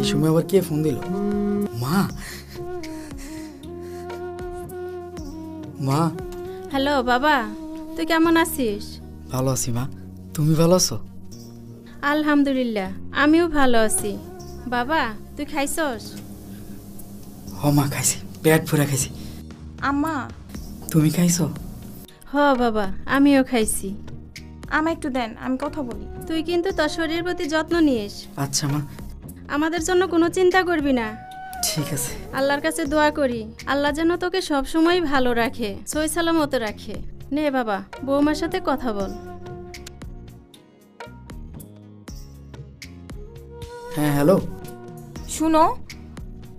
এই সময় আবার কে ফোন দিল? মা, মা। হ্যালো বাবা, তুই কেমন আছিস? ভালো আছি মা, তুমি ভালো আছো? আলহামদুলিল্লাহ, আমিও ভালো আছি। বাবা, তুই খাইছস? হ মা, খাইছি, পেট ভরে খাইছি। আম্মা, তুমি খাইছো? হ বাবা, আমিও খাইছি। আমায় একটু দেন, আমি কথা বলি। তুই কিন্তু তোর শরীরের প্রতি যত্ন নিস। আচ্ছা মা। আমাদের জন্য কোনো চিন্তা করবি না। ঠিক আছে। আল্লাহর কাছে দোয়া করি, আল্লাহ যেন তোকে সবসময় ভালো রাখে, সই সালামত রাখে। নে বাবা, বৌমার সাথে কথা বল। হ্যাঁ হ্যালো। শুনো,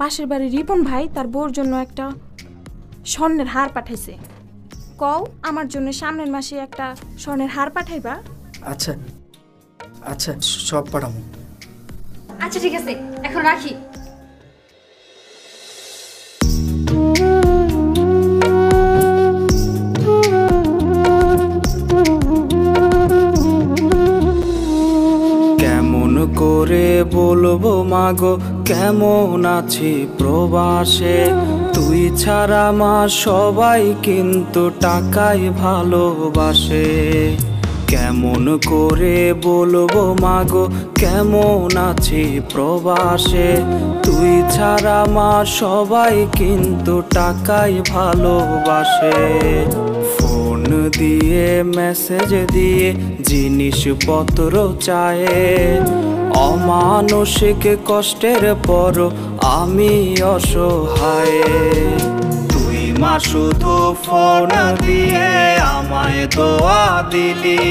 পাশের বাড়ির রিপন ভাই তার বউর জন্য একটা স্বর্ণের হার পাঠাইছে। কও আমার জন্য সামনের মাসে একটা স্বর্ণের হার পাঠাইবা। আচ্ছা আচ্ছা, সব পাঠাবো। আচ্ছা ঠিক আছে, এখন রাখি। কেমন করে বলবো মাগো, কেমন আছি প্রবাসে, তুই ছাড়া মা সবাই কিন্তু টাকায় ভালোবাসে। কেমন করে বলবো মাগো, কেমন আছি প্রবাসে, তুই ছাড়া মা সবাই কিন্তু টাকায় ভালোবাসে। ফোন দিয়ে মেসেজ দিয়ে জিনিসপত্র চায়, অমানসিক কষ্টের পর আমি অসহায়। তুই মা শুধু ফোন দিয়ে আমায় দোয়া দিলি,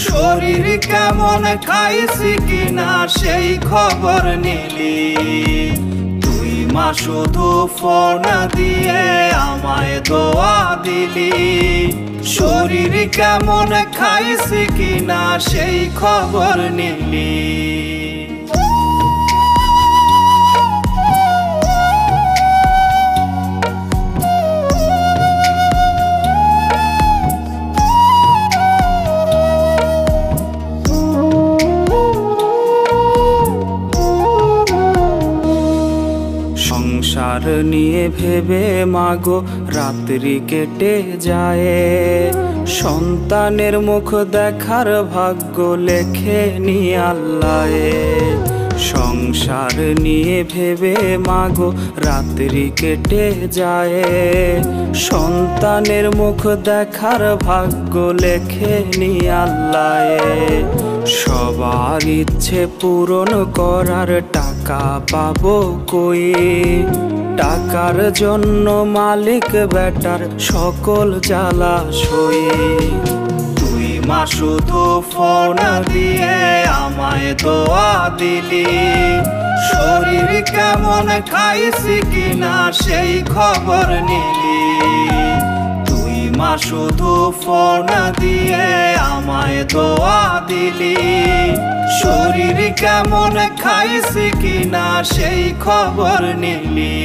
শরীর কেমন খাইছি কিনা সেই খবর নিলি। তুই মা শুধু ফোন দিয়ে আমায় দোয়া দিলি, শরীর কেমন খাইছি কিনা সেই খবর নিলি। সংসার নিয়ে ভেবে মাগো রাত্রি কেটে যায়, সন্তানের মুখ দেখার ভাগ্য লেখে নি আল্লাহ। সংসার নিয়ে ভেবে মাগো রাত্রি কেটে যায়, সন্তানের মুখ দেখার ভাগ্য লেখে নি আল্লাহ। সবার ইচ্ছে পূরণ করার টাকা পাবো কই, টাকার জন্য মালিক বেটার সকল জ্বালা সই। তুই মা শুধু ফোন দিয়ে আমায় দোয়া দিলি, শরীর কেমন খাইছি কিনা সেই খবর নিলি। তুই মা শুধু ফোন দিয়ে আমায় দোয়া দিলি, শরীর কেমন খাইছি কিনা সেই খবর নিলি।